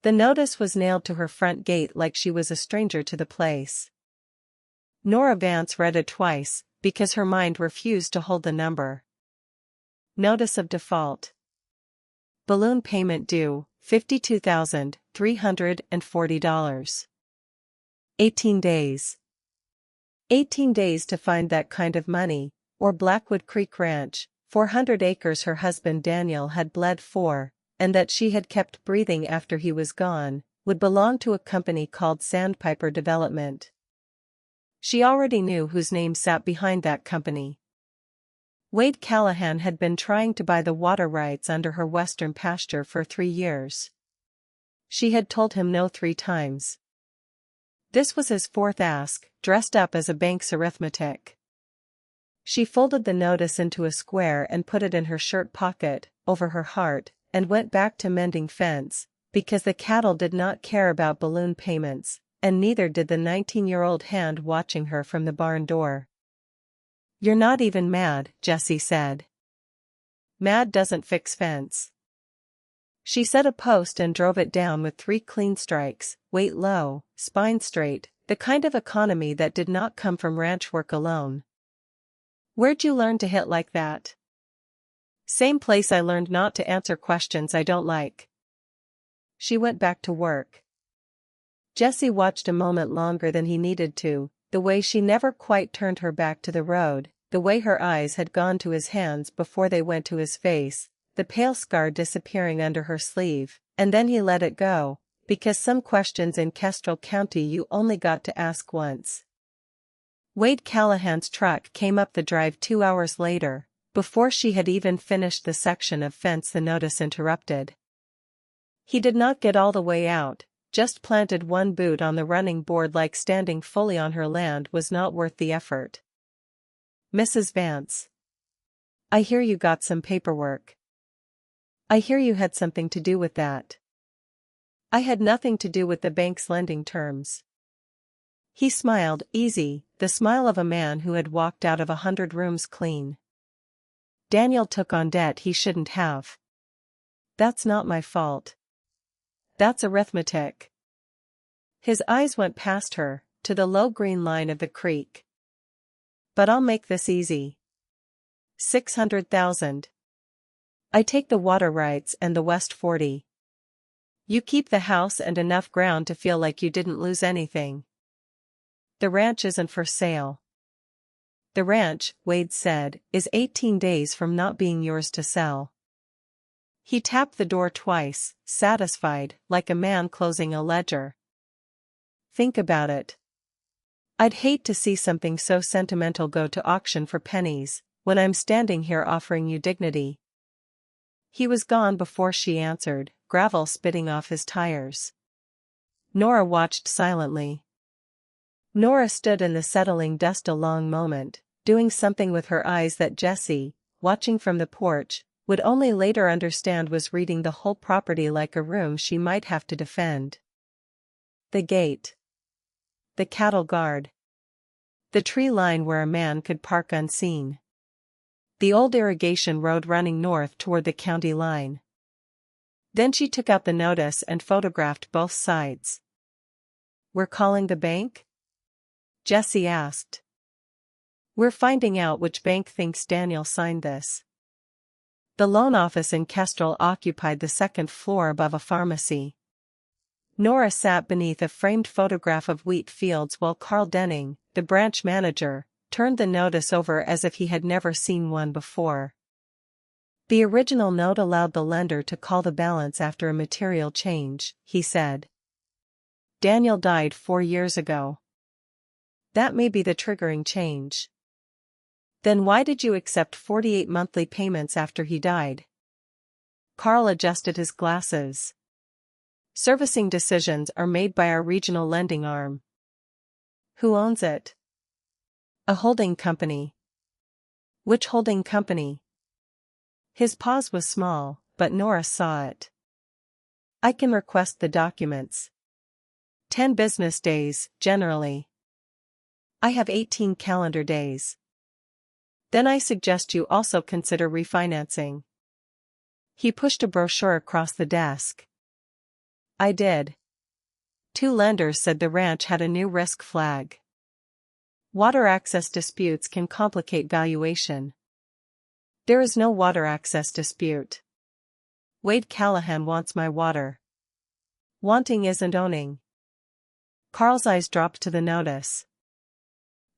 The notice was nailed to her front gate like she was a stranger to the place. Nora Vance read it twice, because her mind refused to hold the number. Notice of default. Balloon payment due, $52,340. 18 days. 18 days to find that kind of money, or Blackwood Creek Ranch, 400 acres her husband Daniel had bled for, and that she had kept breathing after he was gone, would belong to a company called Sandpiper Development. She already knew whose name sat behind that company. Wade Callahan had been trying to buy the water rights under her western pasture for 3 years. She had told him no 3 times. This was his 4th ask, dressed up as a bank's arithmetic. She folded the notice into a square and put it in her shirt pocket, over her heart, and went back to mending fence, because the cattle did not care about balloon payments, and neither did the 19-year-old hand watching her from the barn door. "You're not even mad," Jessie said. "Mad doesn't fix fence." She set a post and drove it down with 3 clean strikes, weight low, spine straight, the kind of economy that did not come from ranch work alone. "Where'd you learn to hit like that?" "Same place I learned not to answer questions I don't like." She went back to work. Jessie watched a moment longer than he needed to, the way she never quite turned her back to the road, the way her eyes had gone to his hands before they went to his face, the pale scar disappearing under her sleeve, and then he let it go, because some questions in Kestrel County you only got to ask once. Wade Callahan's truck came up the drive 2 hours later, before she had even finished the section of fence the notice interrupted. He did not get all the way out, just planted one boot on the running board like standing fully on her land was not worth the effort. "Mrs. Vance. I hear you got some paperwork. I hear you had something to do with that." "I had nothing to do with the bank's lending terms." He smiled, easy, the smile of a man who had walked out of 100 rooms clean. "Daniel took on debt he shouldn't have. That's not my fault. That's arithmetic." His eyes went past her, to the low green line of the creek. "But I'll make this easy. 600,000. I take the water rights and the West 40. You keep the house and enough ground to feel like you didn't lose anything. The ranch isn't for sale." "The ranch," Wade said, "is 18 days from not being yours to sell." He tapped the door twice, satisfied, like a man closing a ledger. "Think about it. I'd hate to see something so sentimental go to auction for pennies, when I'm standing here offering you dignity." He was gone before she answered, gravel spitting off his tires. Nora watched silently. Nora stood in the settling dust a long moment, doing something with her eyes that Jessie, watching from the porch, would only later understand was reading the whole property like a room she might have to defend. The gate. The cattle guard. The tree line where a man could park unseen. The old irrigation road running north toward the county line. Then she took out the notice and photographed both sides. "We're calling the bank?" Jessie asked. "We're finding out which bank thinks Daniel signed this." The loan office in Kestrel occupied the 2nd floor above a pharmacy. Nora sat beneath a framed photograph of wheat fields while Carl Denning, the branch manager, turned the notice over as if he had never seen one before. "The original note allowed the lender to call the balance after a material change," he said. "Daniel died 4 years ago. That may be the triggering change." "Then why did you accept 48 monthly payments after he died?" Carl adjusted his glasses. "Servicing decisions are made by our regional lending arm." "Who owns it?" "A holding company." "Which holding company?" His pause was small, but Nora saw it. "I can request the documents. 10 business days, generally. I have 18 calendar days. Then I suggest you also consider refinancing." He pushed a brochure across the desk. I did. 2 lenders said the ranch had a new risk flag. Water access disputes can complicate valuation. There is no water access dispute. Wade Callahan wants my water. Wanting isn't owning. Carl's eyes dropped to the notice.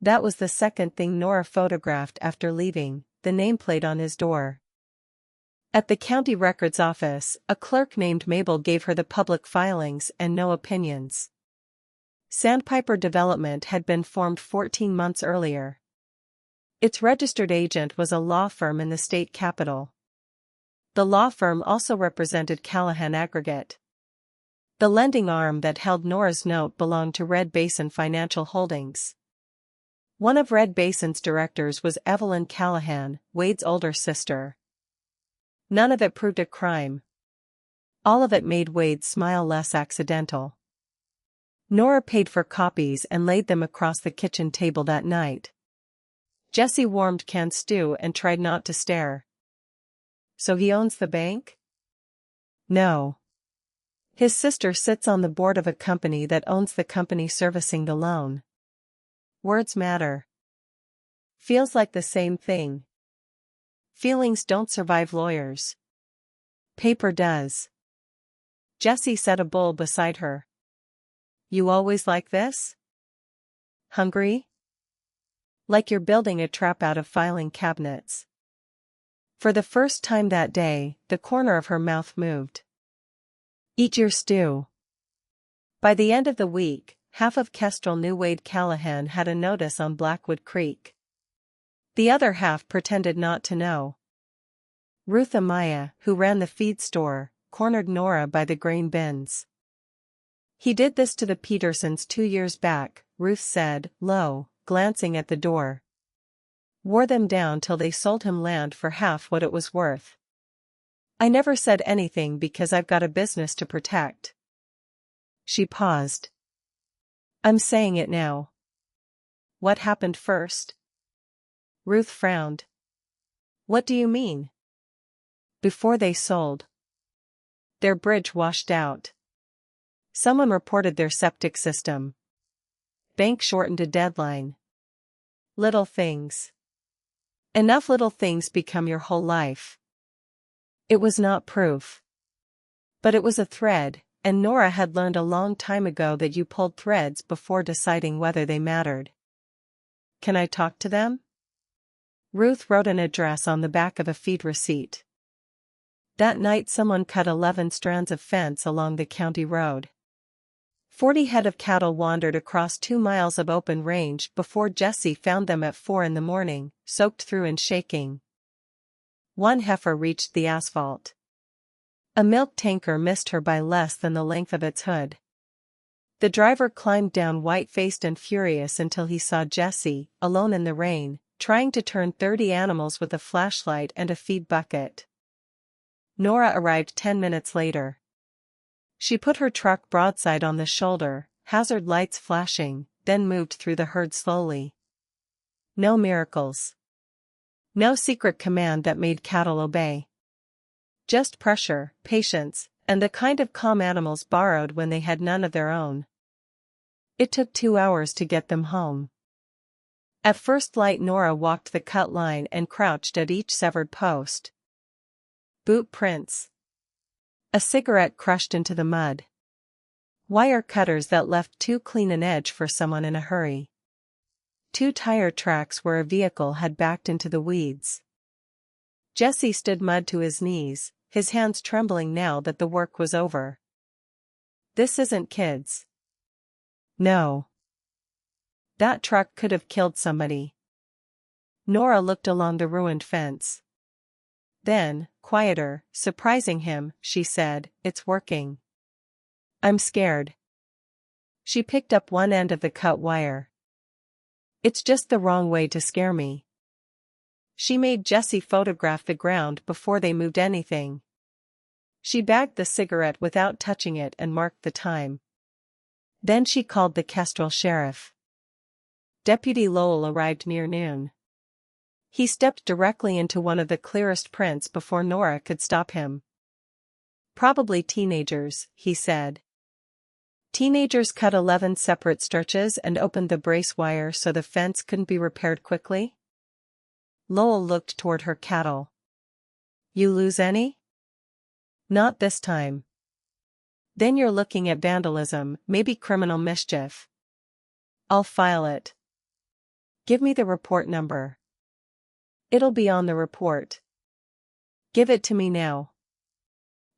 That was the second thing Nora photographed after leaving, the nameplate on his door. At the county records office, a clerk named Mabel gave her the public filings and no opinions. Sandpiper Development had been formed 14 months earlier. Its registered agent was a law firm in the state capital. The law firm also represented Callahan Aggregate. The lending arm that held Nora's note belonged to Red Basin Financial Holdings. One of Red Basin's directors was Evelyn Callahan, Wade's older sister. None of it proved a crime. All of it made Wade smile less accidental. Nora paid for copies and laid them across the kitchen table that night. Jesse warmed canned stew and tried not to stare. So he owns the bank? No. His sister sits on the board of a company that owns the company servicing the loan. Words matter. Feels like the same thing. Feelings don't survive lawyers. Paper does. Jesse set a bowl beside her. You always like this? Hungry? Like you're building a trap out of filing cabinets. For the first time that day, the corner of her mouth moved. Eat your stew. By the end of the week, half of Kestrel knew Wade Callahan had a notice on Blackwood Creek. The other half pretended not to know. Ruth Amaya, who ran the feed store, cornered Nora by the grain bins. He did this to the Petersons 2 years back, Ruth said, low, glancing at the door. Wore them down till they sold him land for half what it was worth. I never said anything because I've got a business to protect. She paused. I'm saying it now. What happened first? Ruth frowned. What do you mean? Before they sold. Their bridge washed out. Someone reported their septic system. Bank shortened a deadline. Little things. Enough little things become your whole life. It was not proof. But it was a thread, and Nora had learned a long time ago that you pulled threads before deciding whether they mattered. Can I talk to them? Ruth wrote an address on the back of a feed receipt. That night someone cut 11 strands of fence along the county road. 40 head of cattle wandered across 2 miles of open range before Jesse found them at 4 in the morning, soaked through and shaking. 1 heifer reached the asphalt. A milk tanker missed her by less than the length of its hood. The driver climbed down white-faced and furious until he saw Jesse, alone in the rain, trying to turn 30 animals with a flashlight and a feed bucket. Nora arrived 10 minutes later. She put her truck broadside on the shoulder, hazard lights flashing, then moved through the herd slowly. No miracles. No secret command that made cattle obey. Just pressure, patience, and the kind of calm animals borrowed when they had none of their own. It took 2 hours to get them home. At first light Nora walked the cut line and crouched at each severed post. Boot prints. A cigarette crushed into the mud. Wire cutters that left too clean an edge for someone in a hurry. 2 tire tracks where a vehicle had backed into the weeds. Jesse stood mud to his knees, his hands trembling now that the work was over. This isn't kids. No. That truck could have killed somebody. Nora looked along the ruined fence. Then, quieter, surprising him, she said, It's working. I'm scared. She picked up one end of the cut wire. It's just the wrong way to scare me. She made Jesse photograph the ground before they moved anything. She bagged the cigarette without touching it and marked the time. Then she called the Kestrel sheriff. Deputy Lowell arrived near noon. He stepped directly into one of the clearest prints before Nora could stop him. Probably teenagers, he said. Teenagers cut 11 separate stretches and opened the brace wire so the fence couldn't be repaired quickly. Lowell looked toward her cattle. You lose any? Not this time. Then you're looking at vandalism, maybe criminal mischief. I'll file it. Give me the report number. It'll be on the report. Give it to me now.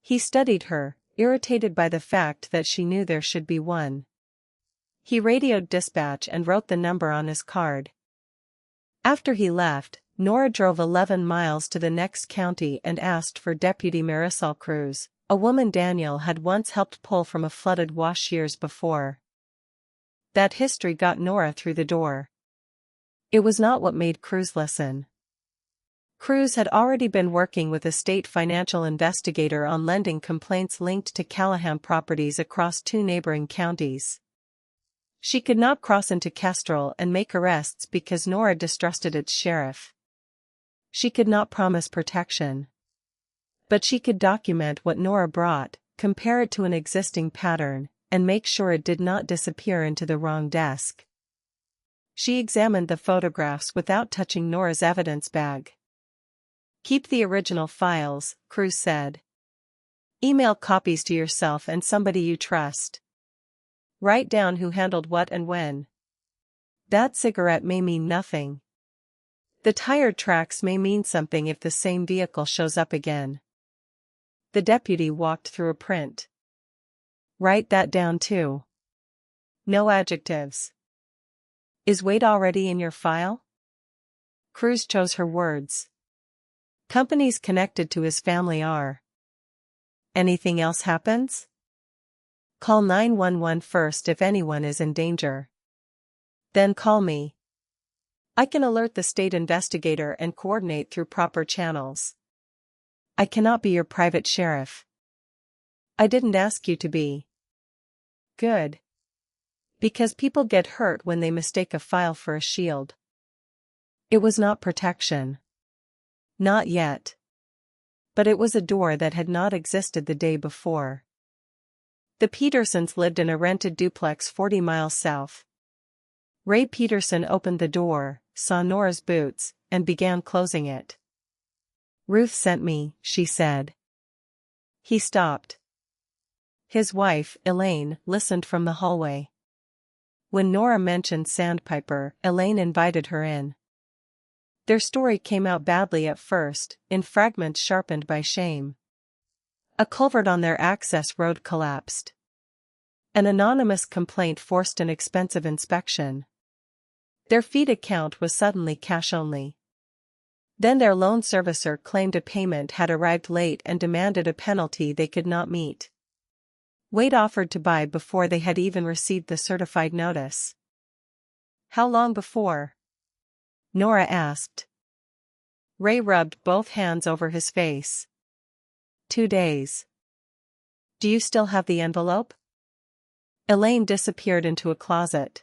He studied her, irritated by the fact that she knew there should be one. He radioed dispatch and wrote the number on his card. After he left, Nora drove 11 miles to the next county and asked for Deputy Marisol Cruz, a woman Daniel had once helped pull from a flooded wash years before. That history got Nora through the door. It was not what made Cruz listen. Cruz had already been working with a state financial investigator on lending complaints linked to Callahan properties across 2 neighboring counties. She could not cross into Kestrel and make arrests because Nora distrusted its sheriff. She could not promise protection. But she could document what Nora brought, compare it to an existing pattern, and make sure it did not disappear into the wrong desk. She examined the photographs without touching Nora's evidence bag. Keep the original files, Cruz said. Email copies to yourself and somebody you trust. Write down who handled what and when. That cigarette may mean nothing. The tire tracks may mean something if the same vehicle shows up again. The deputy walked through a print. Write that down too. No adjectives. Is Wade already in your file? Cruz chose her words. Companies connected to his family are. Anything else happens? Call 911 first if anyone is in danger. Then call me. I can alert the state investigator and coordinate through proper channels. I cannot be your private sheriff. I didn't ask you to be. Good. Because people get hurt when they mistake a file for a shield. It was not protection. Not yet. But it was a door that had not existed the day before. The Petersons lived in a rented duplex 40 miles south. Ray Peterson opened the door, saw Nora's boots, and began closing it. Ruth sent me, she said. He stopped. His wife, Elaine, listened from the hallway. When Nora mentioned Sandpiper, Elaine invited her in. Their story came out badly at first, in fragments sharpened by shame. A culvert on their access road collapsed. An anonymous complaint forced an expensive inspection. Their feed account was suddenly cash only. Then their loan servicer claimed a payment had arrived late and demanded a penalty they could not meet. Wade offered to buy before they had even received the certified notice. How long before? Nora asked. Ray rubbed both hands over his face. 2 days. Do you still have the envelope? Elaine disappeared into a closet.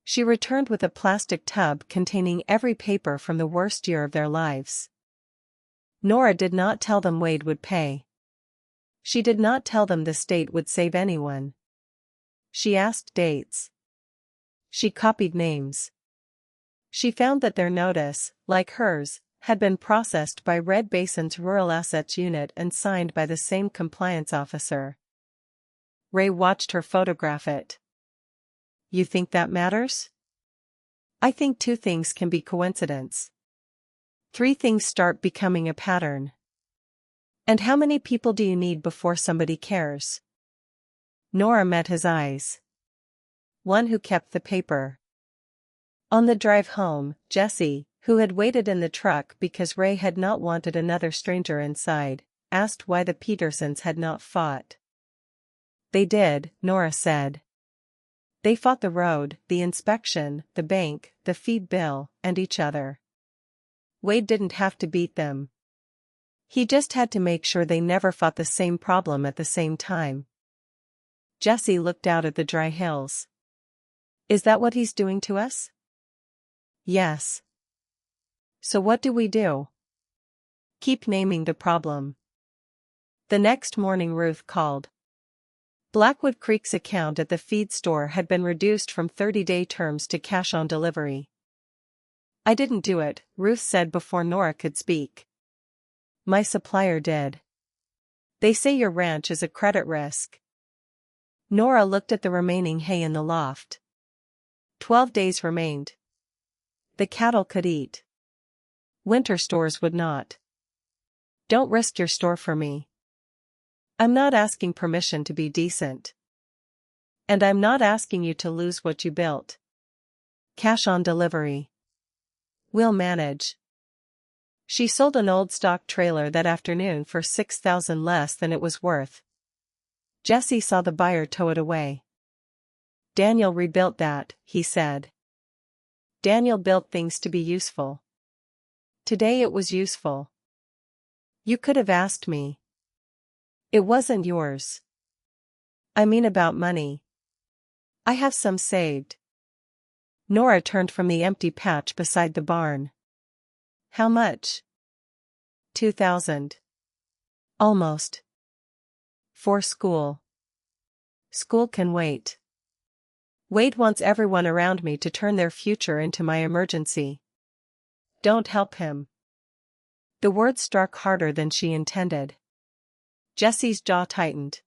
She returned with a plastic tub containing every paper from the worst year of their lives. Nora did not tell them Wade would pay. She did not tell them the state would save anyone. She asked dates. She copied names. She found that their notice, like hers, had been processed by Red Basin's Rural Assets Unit and signed by the same compliance officer. Ray watched her photograph it. You think that matters? I think 2 things can be coincidence. 3 things start becoming a pattern. And how many people do you need before somebody cares? Nora met his eyes. One who kept the paper. On the drive home, Jessie, who had waited in the truck because Ray had not wanted another stranger inside, asked why the Petersons had not fought. They did, Nora said. They fought the road, the inspection, the bank, the feed bill, and each other. Wade didn't have to beat them. He just had to make sure they never fought the same problem at the same time. Jessie looked out at the dry hills. Is that what he's doing to us? Yes. So what do we do? Keep naming the problem. The next morning Ruth called. Blackwood Creek's account at the feed store had been reduced from 30-day terms to cash on delivery. "I didn't do it," Ruth said before Nora could speak. "My supplier did. They say your ranch is a credit risk." Nora looked at the remaining hay in the loft. 12 days remained. The cattle could eat. Winter stores would not. "Don't risk your store for me. I'm not asking permission to be decent. And I'm not asking you to lose what you built. Cash on delivery. We'll manage." She sold an old stock trailer that afternoon for $6,000 less than it was worth. Jesse saw the buyer tow it away. "Daniel rebuilt that," he said. "Daniel built things to be useful. Today it was useful. You could have asked me. It wasn't yours. I mean about money. I have some saved." Nora turned from the empty patch beside the barn. "How much?" $2,000. Almost. For school. School can wait. Wade wants everyone around me to turn their future into my emergency. Don't help him." The words struck harder than she intended. Jesse's jaw tightened.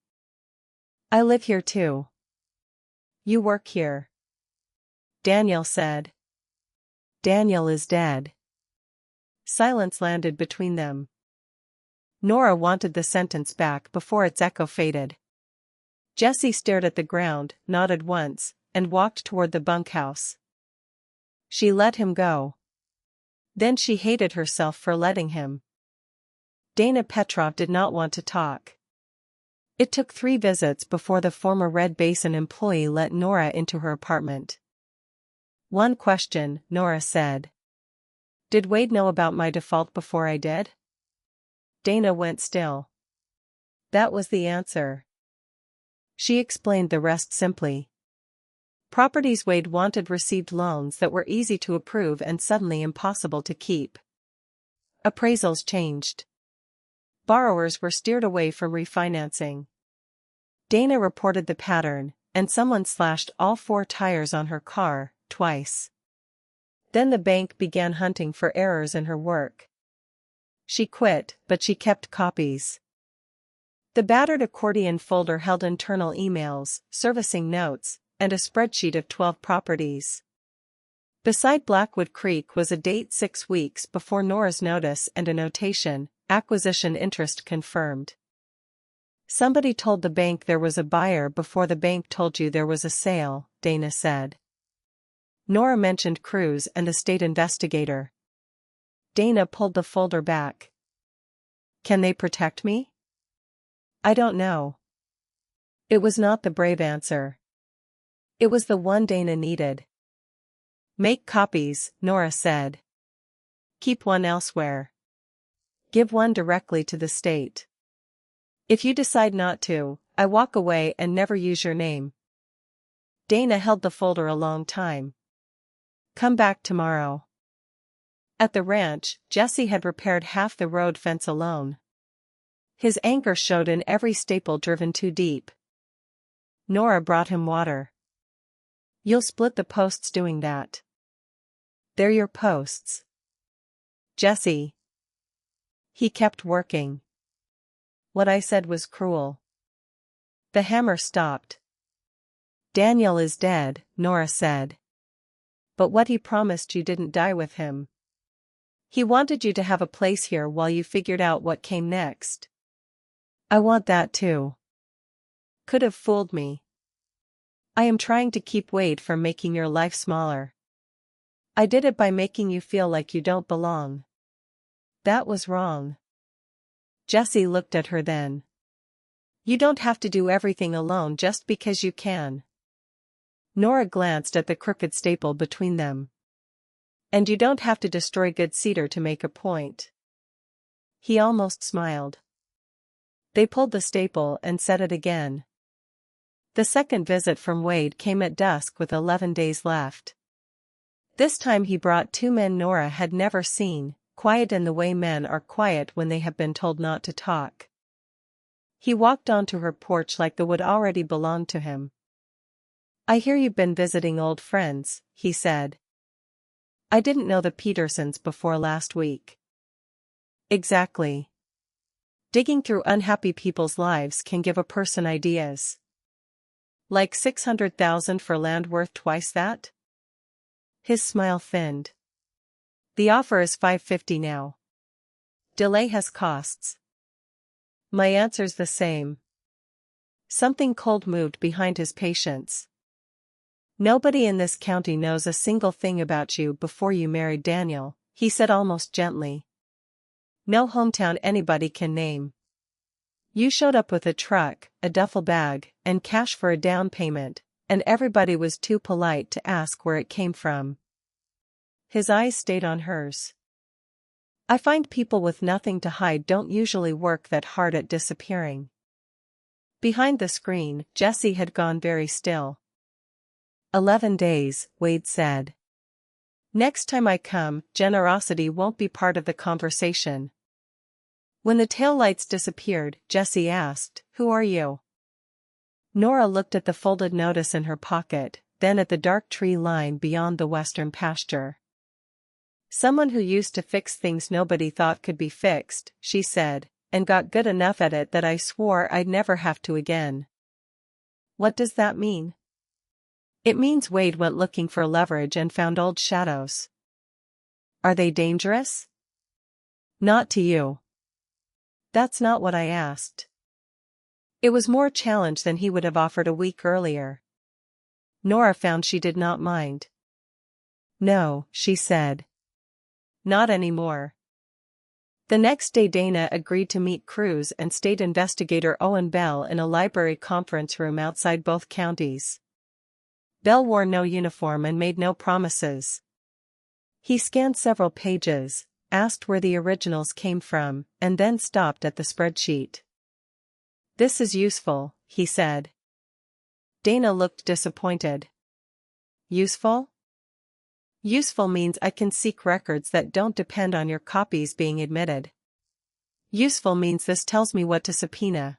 "I live here too." "You work here," Daniel said. "Daniel is dead." Silence landed between them. Nora wanted the sentence back before its echo faded. Jesse stared at the ground, nodded once, and walked toward the bunkhouse. She let him go. Then she hated herself for letting him. Dana Petrov did not want to talk. It took 3 visits before the former Red Basin employee let Nora into her apartment. "One question," Nora said. "Did Wade know about my default before I did?" Dana went still. That was the answer. She explained the rest simply. Properties Wade wanted received loans that were easy to approve and suddenly impossible to keep. Appraisals changed. Borrowers were steered away from refinancing. Dana reported the pattern, and someone slashed all 4 tires on her car, twice. Then the bank began hunting for errors in her work. She quit, but she kept copies. The battered accordion folder held internal emails, servicing notes, and a spreadsheet of 12 properties. Beside Blackwood Creek was a date 6 weeks before Nora's notice and a notation, "Acquisition interest confirmed." "Somebody told the bank there was a buyer before the bank told you there was a sale," Dana said. Nora mentioned Cruz and the state investigator. Dana pulled the folder back. "Can they protect me?" "I don't know." It was not the brave answer. It was the one Dana needed. "Make copies," Nora said. "Keep one elsewhere. Give one directly to the state. If you decide not to, I walk away and never use your name." Dana held the folder a long time. "Come back tomorrow." At the ranch, Jesse had repaired half the road fence alone. His anger showed in every staple driven too deep. Nora brought him water. "You'll split the posts doing that." "They're your posts." "Jesse." He kept working. "What I said was cruel." The hammer stopped. "Daniel is dead," Nora said. "But what he promised you didn't die with him. He wanted you to have a place here while you figured out what came next." "I want that too." "Could have fooled me. I am trying to keep Wade from making your life smaller. I did it by making you feel like you don't belong. That was wrong." Jesse looked at her then. "You don't have to do everything alone just because you can." Nora glanced at the crooked staple between them. "And you don't have to destroy good cedar to make a point." He almost smiled. They pulled the staple and set it again. The second visit from Wade came at dusk with 11 days left. This time he brought 2 men Nora had never seen, quiet in the way men are quiet when they have been told not to talk. He walked onto her porch like the wood already belonged to him. "I hear you've been visiting old friends," he said. "I didn't know the Petersons before last week." "Exactly. Digging through unhappy people's lives can give a person ideas." "Like 600,000 for land worth twice that?" His smile thinned. "The offer is 550 now. Delay has costs." "My answer's the same." Something cold moved behind his patience. "Nobody in this county knows a single thing about you before you married Daniel," he said almost gently. "No hometown anybody can name. You showed up with a truck, a duffel bag, and cash for a down payment, and everybody was too polite to ask where it came from." His eyes stayed on hers. "I find people with nothing to hide don't usually work that hard at disappearing." Behind the screen, Jessie had gone very still. 11 days, Wade said. "Next time I come, generosity won't be part of the conversation." When the taillights disappeared, Jessie asked, "Who are you?" Nora looked at the folded notice in her pocket, then at the dark tree line beyond the western pasture. "Someone who used to fix things nobody thought could be fixed," she said, "and got good enough at it that I swore I'd never have to again." "What does that mean?" "It means Wade went looking for leverage and found old shadows." "Are they dangerous?" "Not to you." "That's not what I asked." It was more challenge than he would have offered a week earlier. Nora found she did not mind. "No," she said. "Not anymore." The next day Dana agreed to meet Cruz and state investigator Owen Bell in a library conference room outside both counties. Bell wore no uniform and made no promises. He scanned several pages, asked where the originals came from, and then stopped at the spreadsheet. "This is useful," he said. Dana looked disappointed. "Useful?" "Useful means I can seek records that don't depend on your copies being admitted. Useful means this tells me what to subpoena.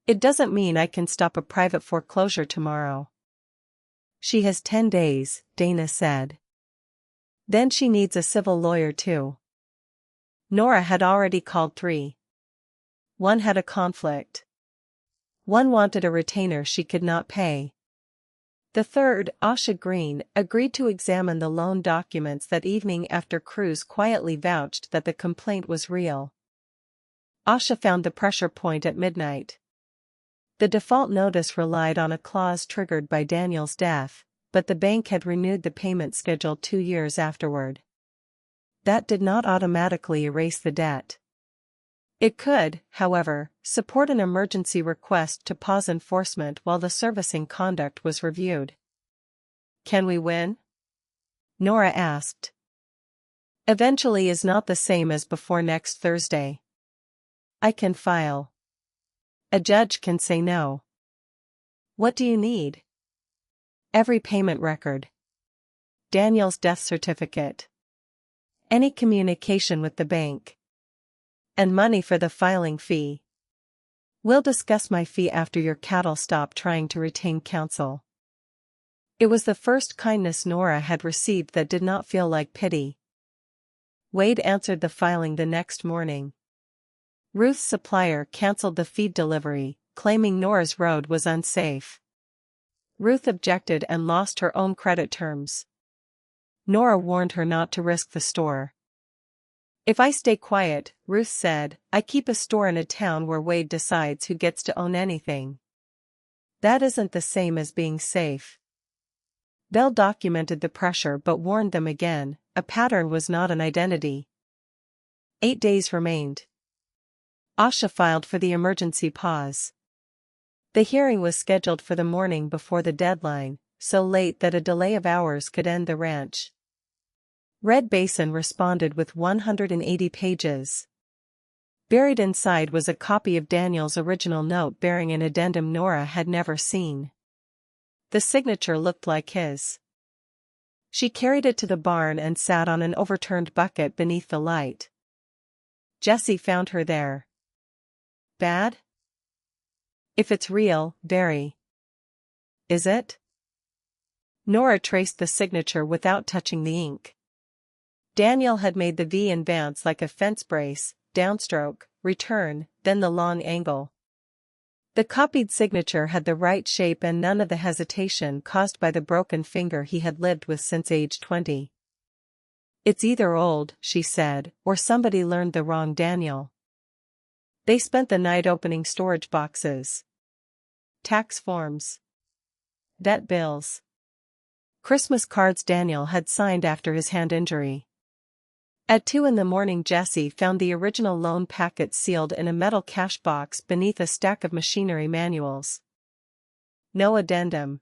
It doesn't mean I can stop a private foreclosure tomorrow." "She has 10 days, Dana said. Then she needs a civil lawyer too." Nora had already called 3. One had a conflict. One wanted a retainer she could not pay. The third, Asha Green, agreed to examine the loan documents that evening after Cruz quietly vouched that the complaint was real. Asha found the pressure point at midnight. The default notice relied on a clause triggered by Daniel's death, but the bank had renewed the payment schedule 2 years afterward. That did not automatically erase the debt. It could, however, support an emergency request to pause enforcement while the servicing conduct was reviewed. "Can we win?" Nora asked. "Eventually is not the same as before next Thursday. I can file. A judge can say no." "What do you need?" "Every payment record. Daniel's death certificate. Any communication with the bank. And money for the filing fee. We'll discuss my fee after your cattle stop trying to retain counsel." It was the first kindness Nora had received that did not feel like pity. Wade answered the filing the next morning. Ruth's supplier canceled the feed delivery, claiming Nora's road was unsafe. Ruth objected and lost her own credit terms. Nora warned her not to risk the store. "If I stay quiet," Ruth said, "I keep a store in a town where Wade decides who gets to own anything. That isn't the same as being safe." Bell documented the pressure but warned them again, a pattern was not an identity. 8 days remained. Asha filed for the emergency pause. The hearing was scheduled for the morning before the deadline, so late that a delay of hours could end the ranch. Red Basin responded with 180 pages. Buried inside was a copy of Daniel's original note bearing an addendum Nora had never seen. The signature looked like his. She carried it to the barn and sat on an overturned bucket beneath the light. Jessie found her there. "Bad?" If it's real, very. Is it? Nora traced the signature without touching the ink. Daniel had made the V in Vance like a fence brace, downstroke, return, then the long angle. The copied signature had the right shape and none of the hesitation caused by the broken finger he had lived with since age 20. It's either old, she said, or somebody learned the wrong Daniel. They spent the night opening storage boxes. Tax forms. Vet bills. Christmas cards Daniel had signed after his hand injury. At 2 a.m, Jesse found the original loan packet sealed in a metal cash box beneath a stack of machinery manuals. No addendum.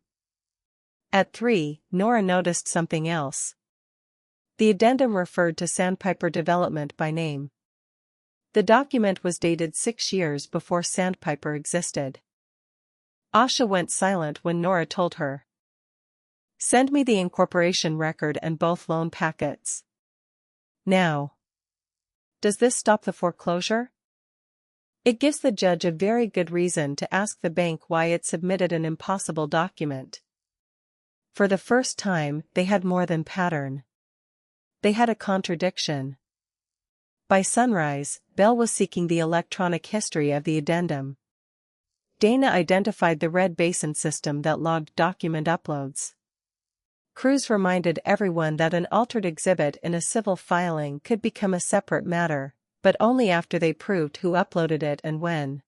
At 3, Nora noticed something else. The addendum referred to Sandpiper Development by name. The document was dated 6 years before Sandpiper existed. Asha went silent when Nora told her. Send me the incorporation record and both loan packets. Now. Does this stop the foreclosure? It gives the judge a very good reason to ask the bank why it submitted an impossible document. For the first time, they had more than pattern. They had a contradiction. By sunrise, Bell was seeking the electronic history of the addendum. Dana identified the red basin system that logged document uploads. Cruz reminded everyone that an altered exhibit in a civil filing could become a separate matter, but only after they proved who uploaded it and when.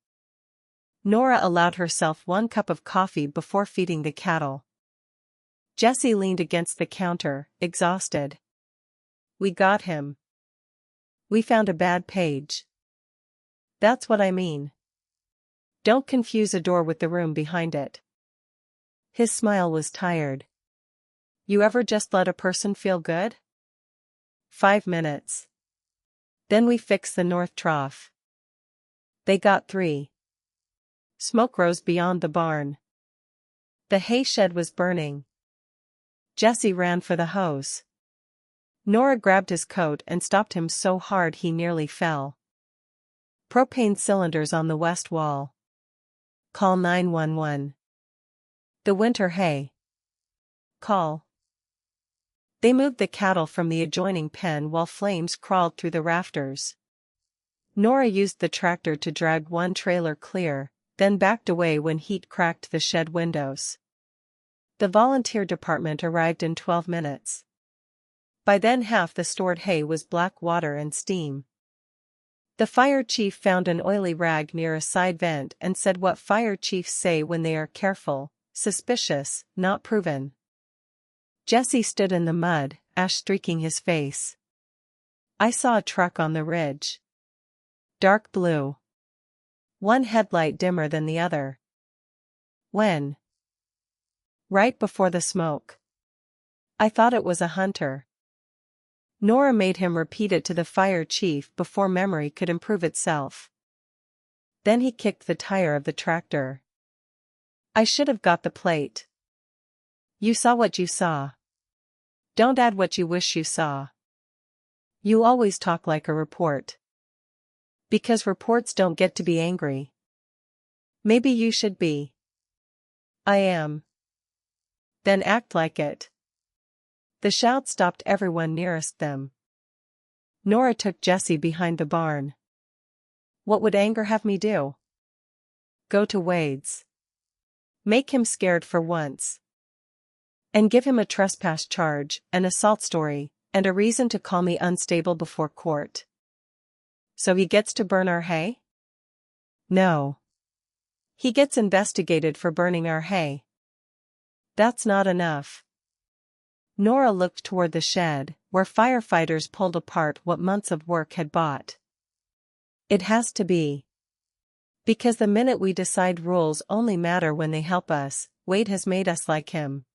Nora allowed herself 1 cup of coffee before feeding the cattle. Jesse leaned against the counter, exhausted. We got him. We found a bad page. That's what I mean. Don't confuse a door with the room behind it. His smile was tired. You ever just let a person feel good? 5 minutes. Then we fixed the north trough. They got 3. Smoke rose beyond the barn. The hay shed was burning. Jesse ran for the hose. Nora grabbed his coat and stopped him so hard he nearly fell. Propane cylinders on the west wall. Call 911. The winter hay. Call. They moved the cattle from the adjoining pen while flames crawled through the rafters. Nora used the tractor to drag 1 trailer clear, then backed away when heat cracked the shed windows. The volunteer department arrived in 12 minutes. By then half the stored hay was black water and steam. The fire chief found an oily rag near a side vent and said what fire chiefs say when they are careful, suspicious, not proven. Jesse stood in the mud, ash streaking his face. I saw a truck on the ridge. Dark blue. 1 headlight dimmer than the other. When? Right before the smoke. I thought it was a hunter. Nora made him repeat it to the fire chief before memory could improve itself. Then he kicked the tire of the tractor. I should have got the plate. You saw what you saw. Don't add what you wish you saw. You always talk like a report. Because reports don't get to be angry. Maybe you should be. I am. Then act like it. The shout stopped everyone nearest them. Nora took Jesse behind the barn. What would anger have me do? Go to Wade's. Make him scared for once. And give him a trespass charge, an assault story, and a reason to call me unstable before court. So he gets to burn our hay? No. He gets investigated for burning our hay. That's not enough. Nora looked toward the shed, where firefighters pulled apart what months of work had bought. It has to be. Because the minute we decide rules only matter when they help us, Wade has made us like him.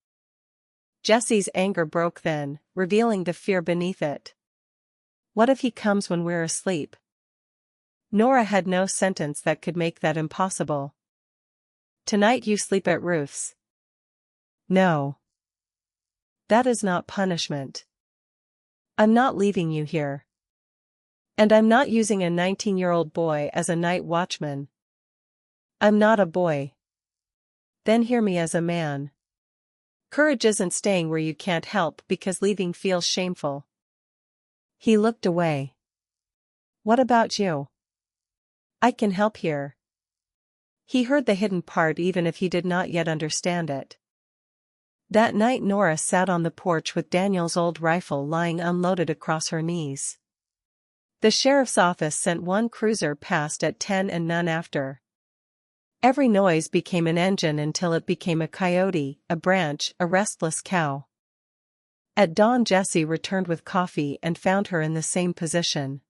Jesse's anger broke then, revealing the fear beneath it. What if he comes when we're asleep? Nora had no sentence that could make that impossible. Tonight you sleep at Ruth's. No. That is not punishment. I'm not leaving you here. And I'm not using a 19-year-old boy as a night watchman. I'm not a boy. Then hear me as a man. Courage isn't staying where you can't help because leaving feels shameful. He looked away. What about you? I can help here. He heard the hidden part even if he did not yet understand it. That night Nora sat on the porch with Daniel's old rifle lying unloaded across her knees. The sheriff's office sent one cruiser past at 10 and none after. Every noise became an engine until it became a coyote, a branch, a restless cow. At dawn Jesse returned with coffee and found her in the same position.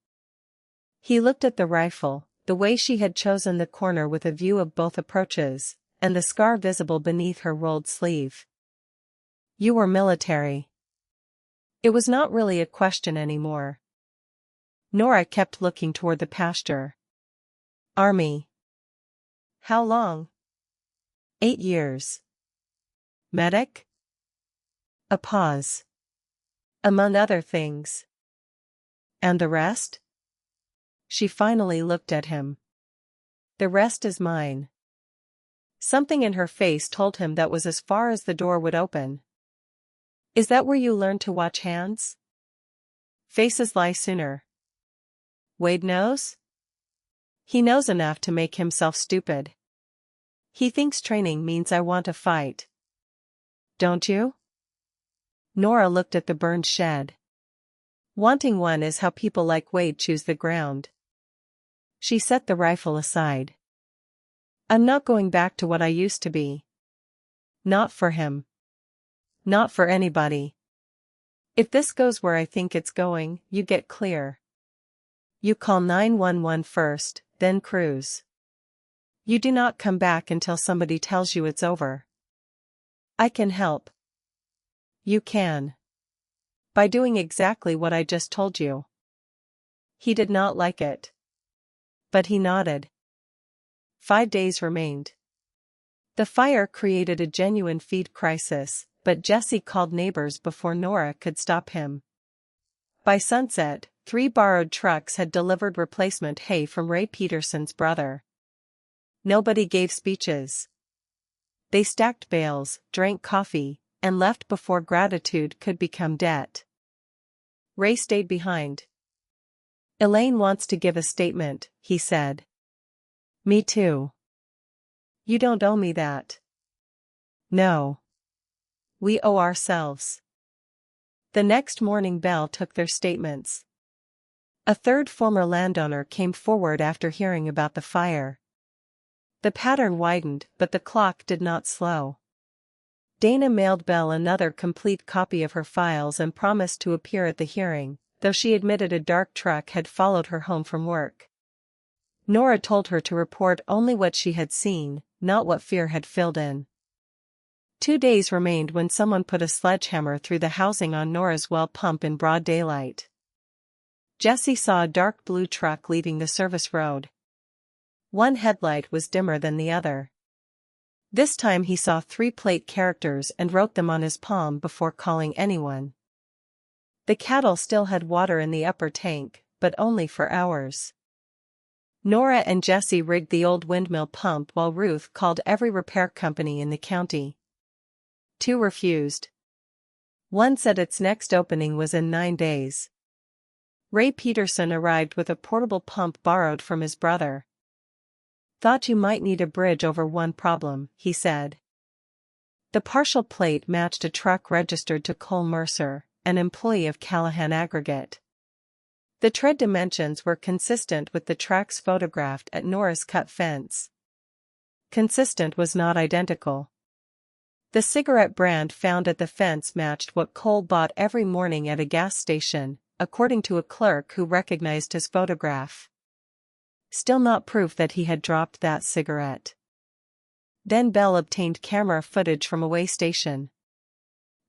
He looked at the rifle, the way she had chosen the corner with a view of both approaches, and the scar visible beneath her rolled sleeve. You were military. It was not really a question anymore. Nora kept looking toward the pasture. Army. How long? 8 years. Medic? A pause. Among other things. And the rest? She finally looked at him. The rest is mine. Something in her face told him that was as far as the door would open. Is that where you learned to watch hands? Faces lie sooner. Wade knows? He knows enough to make himself stupid. He thinks training means I want to fight. Don't you? Nora looked at the burned shed. Wanting one is how people like Wade choose the ground. She set the rifle aside. I'm not going back to what I used to be. Not for him. Not for anybody. If this goes where I think it's going, you get clear. You call 911 first, then cruise. You do not come back until somebody tells you it's over. I can help. You can. By doing exactly what I just told you. He did not like it. But he nodded. 5 days remained. The fire created a genuine feed crisis, but Jesse called neighbors before Nora could stop him. By sunset, 3 borrowed trucks had delivered replacement hay from Ray Peterson's brother. Nobody gave speeches. They stacked bales, drank coffee, and left before gratitude could become debt. Ray stayed behind. Elaine wants to give a statement, he said. Me too. You don't owe me that. No. We owe ourselves. The next morning Bell took their statements. A third former landowner came forward after hearing about the fire. The pattern widened, but the clock did not slow. Dana mailed Bell another complete copy of her files and promised to appear at the hearing, though she admitted a dark truck had followed her home from work. Nora told her to report only what she had seen, not what fear had filled in. 2 days remained when someone put a sledgehammer through the housing on Nora's well pump in broad daylight. Jesse saw a dark blue truck leaving the service road. One headlight was dimmer than the other. This time he saw 3 plate characters and wrote them on his palm before calling anyone. The cattle still had water in the upper tank, but only for hours. Nora and Jesse rigged the old windmill pump while Ruth called every repair company in the county. 2 refused. One said its next opening was in 9 days. Ray Peterson arrived with a portable pump borrowed from his brother. Thought you might need a bridge over one problem, he said. The partial plate matched a truck registered to Cole Mercer, an employee of Callahan Aggregate. The tread dimensions were consistent with the tracks photographed at Nora's cut fence. Consistent was not identical. The cigarette brand found at the fence matched what Cole bought every morning at a gas station, according to a clerk who recognized his photograph. Still not proof that he had dropped that cigarette. Then Bell obtained camera footage from a way station.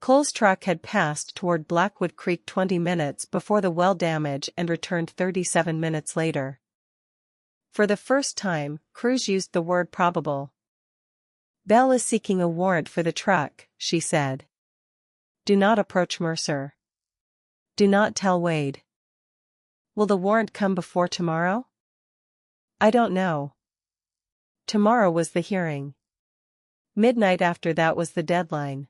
Cole's truck had passed toward Blackwood Creek 20 minutes before the well damage and returned 37 minutes later. For the first time, crews used the word probable. Bell is seeking a warrant for the truck, she said. Do not approach Mercer. Do not tell Wade. Will the warrant come before tomorrow? I don't know. Tomorrow was the hearing. Midnight after that was the deadline.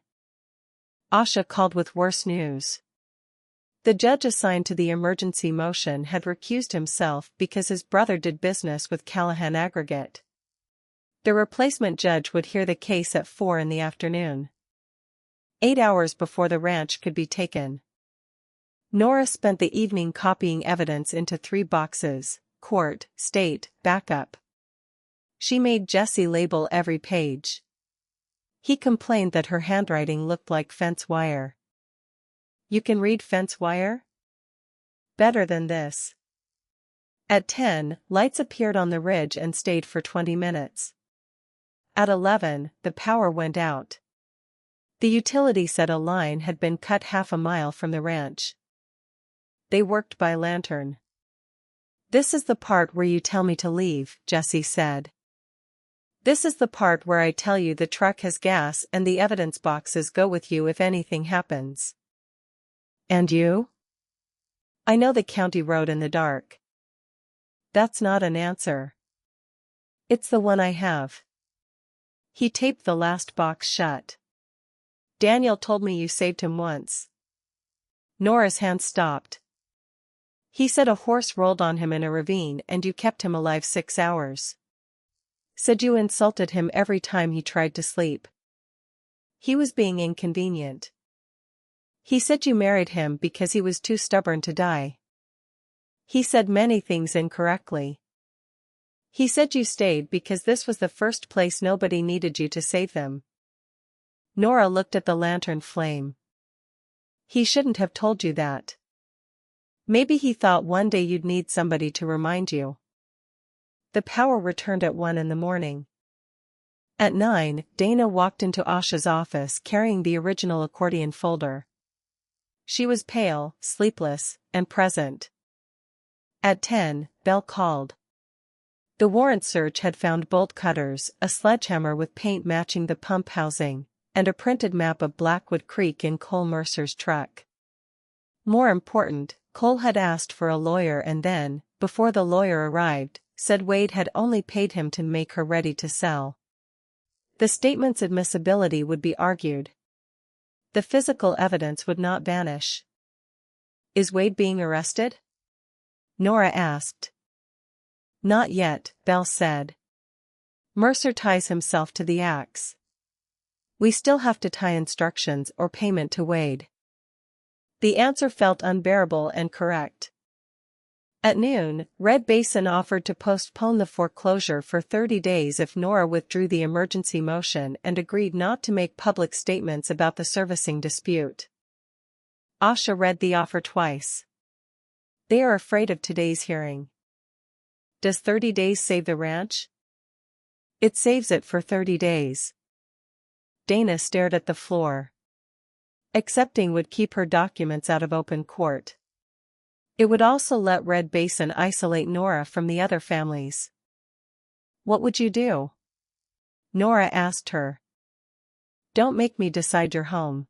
Asha called with worse news. The judge assigned to the emergency motion had recused himself because his brother did business with Callahan Aggregate. The replacement judge would hear the case at 4 in the afternoon. 8 hours before the ranch could be taken. Nora spent the evening copying evidence into 3 boxes: court, state, backup. She made Jesse label every page. He complained that her handwriting looked like fence wire. You can read fence wire? Better than this. At 10, lights appeared on the ridge and stayed for 20 minutes. At 11, the power went out. The utility said a line had been cut half a mile from the ranch. They worked by lantern. "This is the part where you tell me to leave," Jesse said. "This is the part where I tell you the truck has gas and the evidence boxes go with you if anything happens." "And you?" "I know the county road in the dark." "That's not an answer." "It's the one I have." He taped the last box shut. "Daniel told me you saved him once." Nora's hand stopped. "He said a horse rolled on him in a ravine and you kept him alive 6 hours. Said you insulted him every time he tried to sleep. He was being inconvenient. He said you married him because he was too stubborn to die. He said many things incorrectly. He said you stayed because this was the first place nobody needed you to save them." Nora looked at the lantern flame. "He shouldn't have told you that. Maybe he thought one day you'd need somebody to remind you." The power returned at 1 in the morning. At 9, Dana walked into Asha's office carrying the original accordion folder. She was pale, sleepless, and present. At 10, Belle called. The warrant search had found bolt cutters, a sledgehammer with paint matching the pump housing, and a printed map of Blackwood Creek in Cole Mercer's truck. More important, Cole had asked for a lawyer and then, before the lawyer arrived, said Wade had only paid him to make her ready to sell. The statement's admissibility would be argued. The physical evidence would not vanish. "Is Wade being arrested?" Nora asked. "Not yet," Belle said. "Mercer ties himself to the axe. We still have to tie instructions or payment to Wade." The answer felt unbearable and correct. At noon, Red Basin offered to postpone the foreclosure for 30 days if Nora withdrew the emergency motion and agreed not to make public statements about the servicing dispute. Asha read the offer twice. "They are afraid of today's hearing." "Does 30 days save the ranch?" "It saves it for 30 days. Dana stared at the floor. Accepting would keep her documents out of open court. It would also let Red Basin isolate Nora from the other families. "What would you do?" Nora asked her. "Don't make me decide your home.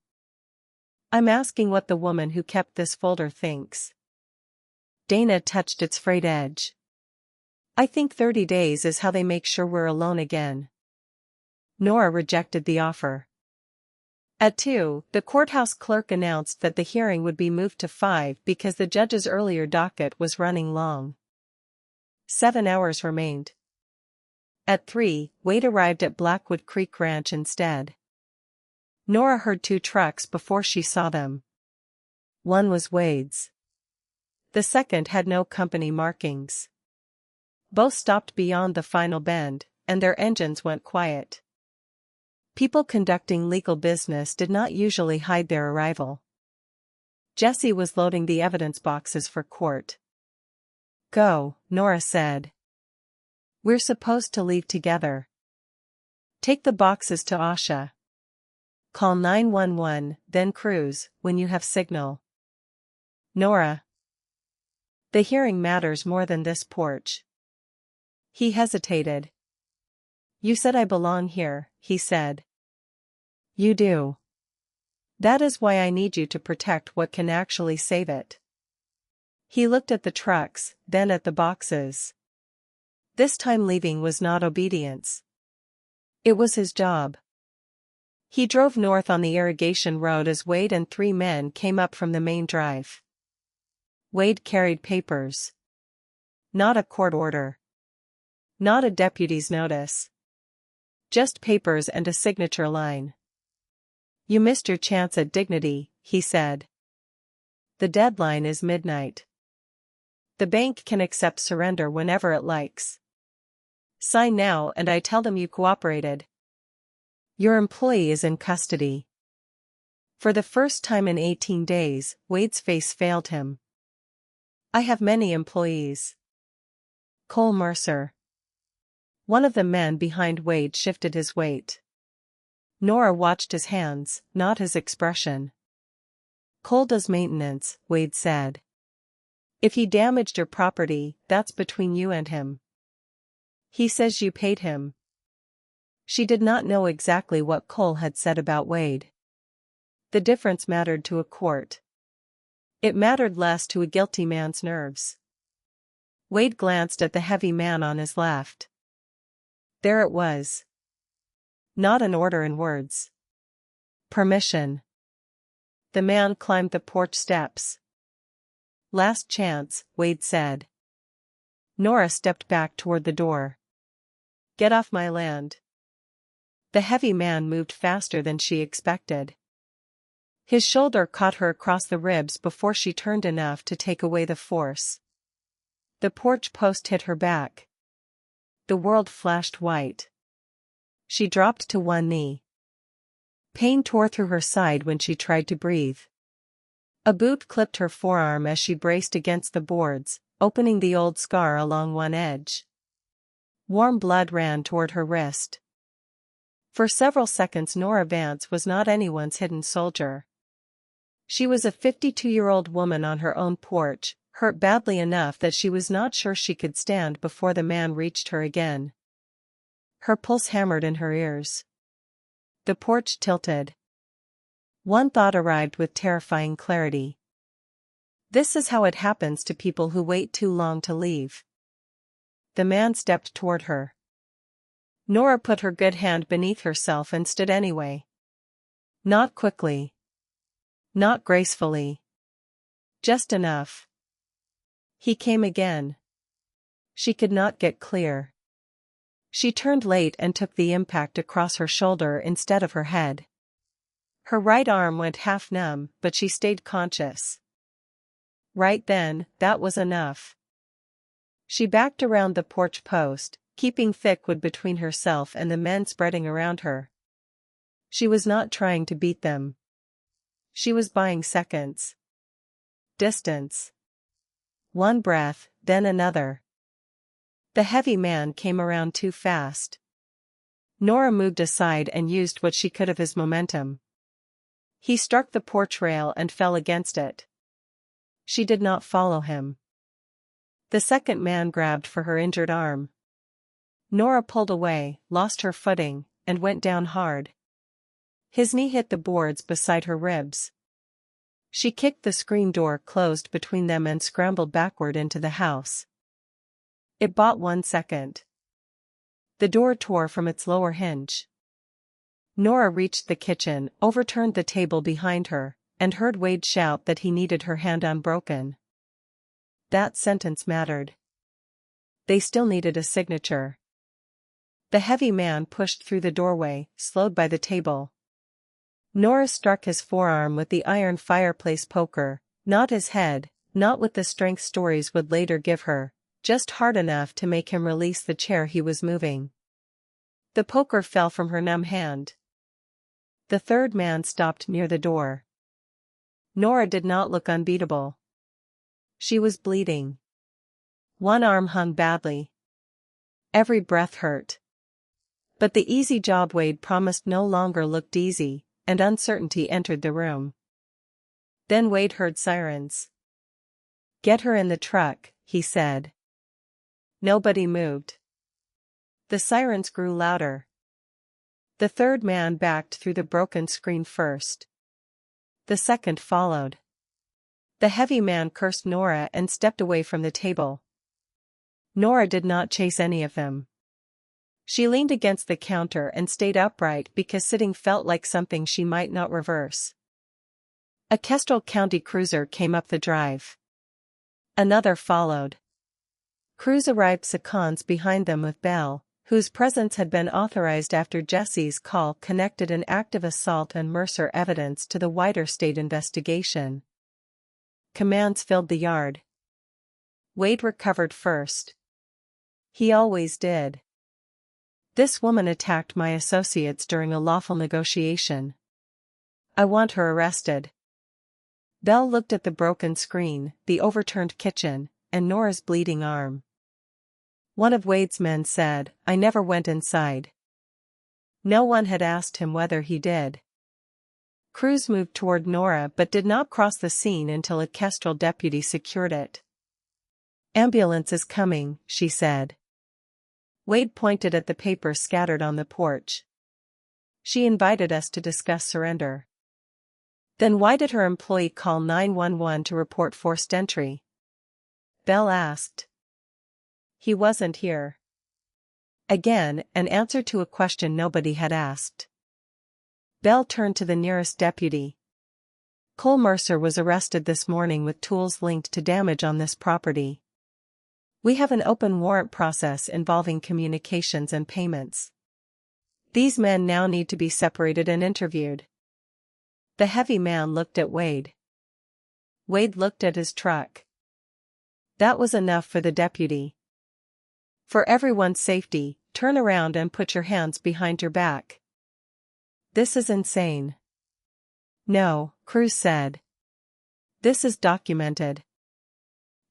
I'm asking what the woman who kept this folder thinks." Dana touched its frayed edge. "I think 30 days is how they make sure we're alone again." Nora rejected the offer. At 2, the courthouse clerk announced that the hearing would be moved to 5 because the judge's earlier docket was running long. 7 hours remained. At 3, Wade arrived at Blackwood Creek Ranch instead. Nora heard 2 trucks before she saw them. One was Wade's. The second had no company markings. Both stopped beyond the final bend, and their engines went quiet. People conducting legal business did not usually hide their arrival. Jesse was loading the evidence boxes for court. "Go," Nora said. "We're supposed to leave together. Take the boxes to Asha. Call 911, then cruise, when you have signal." "Nora. The hearing matters more than this porch." He hesitated. "You said I belong here," he said. "You do. That is why I need you to protect what can actually save it." He looked at the trucks, then at the boxes. This time leaving was not obedience. It was his job. He drove north on the irrigation road as Wade and 3 men came up from the main drive. Wade carried papers. Not a court order. Not a deputy's notice. Just papers and a signature line. "You missed your chance at dignity," he said. "The deadline is midnight. The bank can accept surrender whenever it likes. Sign now and I tell them you cooperated. Your employee is in custody." For the first time in 18 days, Wade's face failed him. "I have many employees." Cole Mercer. One of the men behind Wade shifted his weight. Nora watched his hands, not his expression. "Cole does maintenance," Wade said. "If he damaged your property, that's between you and him. He says you paid him." She did not know exactly what Cole had said about Wade. The difference mattered to a court. It mattered less to a guilty man's nerves. Wade glanced at the heavy man on his left. There it was. Not an order in words. Permission. The man climbed the porch steps. "Last chance," Wade said. Nora stepped back toward the door. "Get off my land." The heavy man moved faster than she expected. His shoulder caught her across the ribs before she turned enough to take away the force. The porch post hit her back. The world flashed white. She dropped to one knee. Pain tore through her side when she tried to breathe. A boot clipped her forearm as she braced against the boards, opening the old scar along one edge. Warm blood ran toward her wrist. For several seconds Nora Vance was not anyone's hidden soldier. She was a 52-year-old woman on her own porch, hurt badly enough that she was not sure she could stand before the man reached her again. Her pulse hammered in her ears. The porch tilted. One thought arrived with terrifying clarity. This is how it happens to people who wait too long to leave. The man stepped toward her. Nora put her good hand beneath herself and stood anyway. Not quickly. Not gracefully. Just enough. He came again. She could not get clear. She turned late and took the impact across her shoulder instead of her head. Her right arm went half numb, but she stayed conscious. Right then, that was enough. She backed around the porch post, keeping thick wood between herself and the men spreading around her. She was not trying to beat them. She was buying seconds. Distance. One breath, then another. The heavy man came around too fast. Nora moved aside and used what she could of his momentum. He struck the porch rail and fell against it. She did not follow him. The second man grabbed for her injured arm. Nora pulled away, lost her footing, and went down hard. His knee hit the boards beside her ribs. She kicked the screen door closed between them and scrambled backward into the house. It bought 1 second. The door tore from its lower hinge. Nora reached the kitchen, overturned the table behind her, and heard Wade shout that he needed her hand unbroken. That sentence mattered. They still needed a signature. The heavy man pushed through the doorway, slowed by the table. Nora struck his forearm with the iron fireplace poker, not his head, not with the strength stories would later give her, just hard enough to make him release the chair he was moving. The poker fell from her numb hand. The third man stopped near the door. Nora did not look unbeatable. She was bleeding. One arm hung badly. Every breath hurt. But the easy job Wade promised no longer looked easy, and uncertainty entered the room. Then Wade heard sirens. "Get her in the truck," he said. Nobody moved. The sirens grew louder. The third man backed through the broken screen first. The second followed. The heavy man cursed Nora and stepped away from the table. Nora did not chase any of them. She leaned against the counter and stayed upright because sitting felt like something she might not reverse. A Kestrel County cruiser came up the drive. Another followed. Crews arrived seconds behind them with Bell, whose presence had been authorized after Jesse's call connected an active assault and Mercer evidence to the wider state investigation. Commands filled the yard. Wade recovered first. He always did. This woman attacked my associates during a lawful negotiation. I want her arrested. Bell looked at the broken screen, the overturned kitchen, and Nora's bleeding arm. One of Wade's men said, "I never went inside." No one had asked him whether he did. Crews moved toward Nora but did not cross the scene until a Kestrel deputy secured it. "Ambulance is coming," she said. Wade pointed at the papers scattered on the porch. "She invited us to discuss surrender." "Then why did her employee call 911 to report forced entry?" Bell asked. "He wasn't here." Again, an answer to a question nobody had asked. Bell turned to the nearest deputy. "Cole Mercer was arrested this morning with tools linked to damage on this property. We have an open warrant process involving communications and payments. These men now need to be separated and interviewed." The heavy man looked at Wade. Wade looked at his truck. That was enough for the deputy. "For everyone's safety, turn around and put your hands behind your back." "This is insane." "No," Cruz said. "This is documented."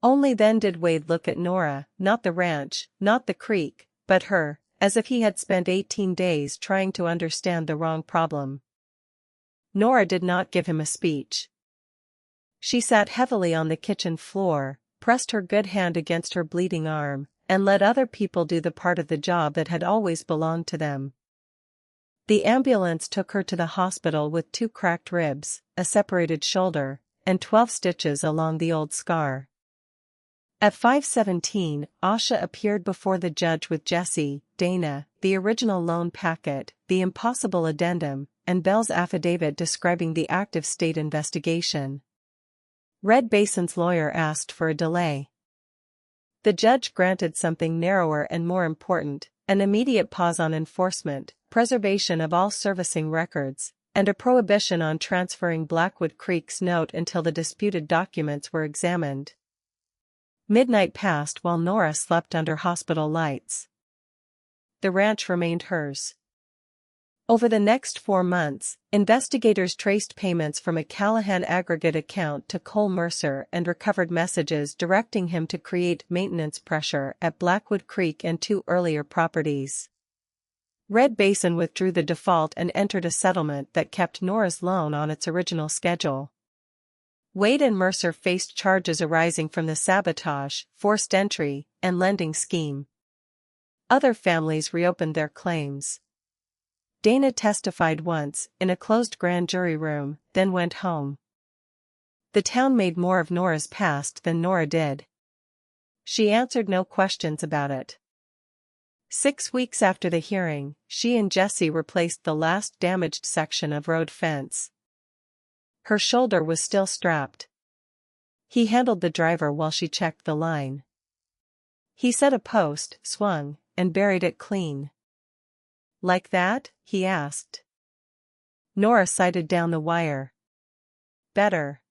Only then did Wade look at Nora, not the ranch, not the creek, but her, as if he had spent 18 days trying to understand the wrong problem. Nora did not give him a speech. She sat heavily on the kitchen floor, pressed her good hand against her bleeding arm, and let other people do the part of the job that had always belonged to them. The ambulance took her to the hospital with 2 cracked ribs, a separated shoulder, and 12 stitches along the old scar. At 5:17, Asha appeared before the judge with Jesse, Dana, the original loan packet, the impossible addendum, and Bell's affidavit describing the active state investigation. Red Basin's lawyer asked for a delay. The judge granted something narrower and more important, an immediate pause on enforcement, preservation of all servicing records, and a prohibition on transferring Blackwood Creek's note until the disputed documents were examined. Midnight passed while Nora slept under hospital lights. The ranch remained hers. Over the next 4 months, investigators traced payments from a Callahan aggregate account to Cole Mercer and recovered messages directing him to create maintenance pressure at Blackwood Creek and 2 earlier properties. Red Basin withdrew the default and entered a settlement that kept Nora's loan on its original schedule. Wade and Mercer faced charges arising from the sabotage, forced entry, and lending scheme. Other families reopened their claims. Dana testified once, in a closed grand jury room, then went home. The town made more of Nora's past than Nora did. She answered no questions about it. 6 weeks after the hearing, she and Jesse replaced the last damaged section of road fence. Her shoulder was still strapped. He handled the driver while she checked the line. He set a post, swung, and buried it clean. "Like that?" he asked. Nora sighted down the wire. "Better."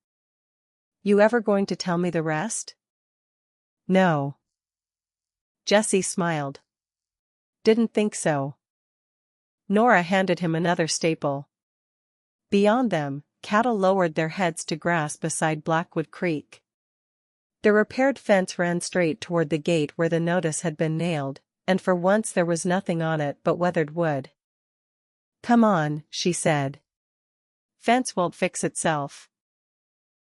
"You ever going to tell me the rest?" "No." Jesse smiled. "Didn't think so." Nora handed him another staple. Beyond them, cattle lowered their heads to grass beside Blackwood Creek. The repaired fence ran straight toward the gate where the notice had been nailed, and for once there was nothing on it but weathered wood. "Come on," she said. "Fence won't fix itself."